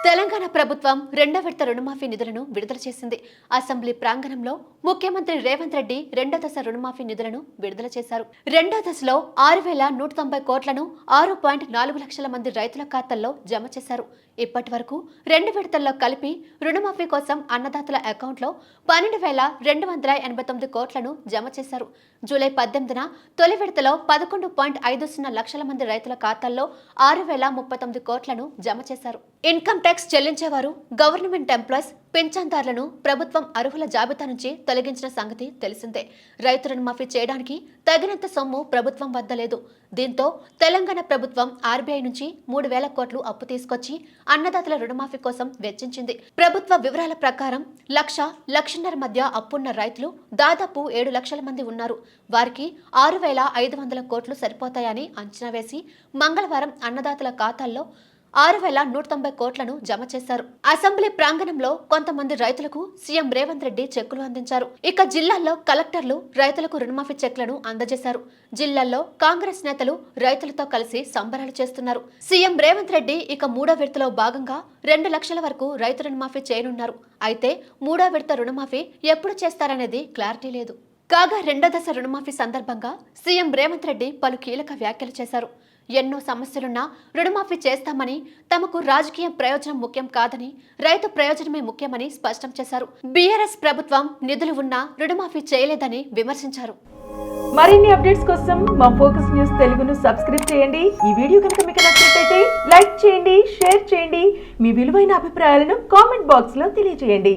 తెలంగాణ ప్రభుత్వం రెండో విడత రుణమాఫీ నిధులను విడుదల చేసింది. అసెంబ్లీ ప్రాంగణంలో ముఖ్యమంత్రి రేవంత్ రెడ్డి రెండో దశ రుణమాఫీ నిధులను విడుదల చేశారు. రెండో దశలో 6,190 కోట్లను 6.4 లక్షల మంది రైతుల ఖాతాల్లో జమ చేశారు. ఇప్పటి వరకు రెండు విడతల్లో కలిపి రుణమాఫీ కోసం అన్నదాతల అకౌంట్లో 12,289 కోట్లను జమ చేశారు. జూలై 18న తొలి విడతలో 11.50 లక్షల మంది రైతుల ఖాతాల్లో 6,039 కోట్లను జమ చేశారు. ఇన్కమ్ ట్యాక్స్ చెల్లించేవారు, గవర్నమెంట్ ఎంప్లాయీస్, పింఛన్దారులను ప్రభుత్వం అర్హుల జాబితా నుంచి తొలగించిన సంగతి తెలిసిందే. రైతు రుణమాఫీ చేయడానికి తగినంత సొమ్ము ప్రభుత్వం వద్ద లేదు. దీంతో తెలంగాణ ప్రభుత్వం ఆర్బీఐ నుంచి 3,000 కోట్లు అప్పు తీసుకొచ్చి అన్నదాతల రుణమాఫీ కోసం వెచ్చించింది. ప్రభుత్వ వివరాల ప్రకారం 1,00,00,000 మధ్య అప్పున్న రైతులు దాదాపు 7 లక్షల మంది ఉన్నారు. వారికి 6,500 కోట్లు సరిపోతాయని అంచనా వేసి మంగళవారం అన్నదాతల ఖాతాల్లో 6,190 కోట్లను జమ చేశారు. అసెంబ్లీ ప్రాంగణంలో కొంతమంది రైతులకు సీఎం రేవంత్ రెడ్డి చెక్కులు అందించారు. ఇక జిల్లాల్లో కలెక్టర్లు రైతులకు రుణమాఫీ చెక్లను అందజేశారు. జిల్లాల్లో కాంగ్రెస్ నేతలు రైతులతో కలిసి సంబరాలు చేస్తున్నారు. సీఎం రేవంత్ రెడ్డి ఇక మూడో విడతలో భాగంగా 2 లక్షల వరకు రైతు రుణమాఫీ చేయనున్నారు. అయితే మూడో విడత రుణమాఫీ ఎప్పుడు చేస్తారనేది క్లారిటీ లేదు. కాగా రెండో దశ రుణమాఫీ సందర్భంగా సీఎం రేవంత్ రెడ్డి పలు కీలక వ్యాఖ్యలు చేశారు. ఎన్నో సమస్యలున్నా రుణమాఫీ చేస్తామని, తమకు రాజకీయ ప్రయోజనం ముఖ్యం కాదని, రైతు ప్రయోజనమే ముఖ్యమని స్పష్టం చేశారు. బీఆర్ఎస్ ప్రభుత్వం నిధులు ఉన్నా రుణమాఫీ చేయలేదని విమర్శించారు. మరిన్ని అప్డేట్స్ కోసం మా ఫోకస్ న్యూస్ తెలుగును సబ్స్క్రైబ్ చేయండి. ఈ వీడియో కనుక మీకు నచ్చినట్లయితే లైక్ చేయండి, షేర్ చేయండి. మీ విలువైన అభిప్రాయాలను కామెంట్ బాక్స్ లో తెలియజేయండి.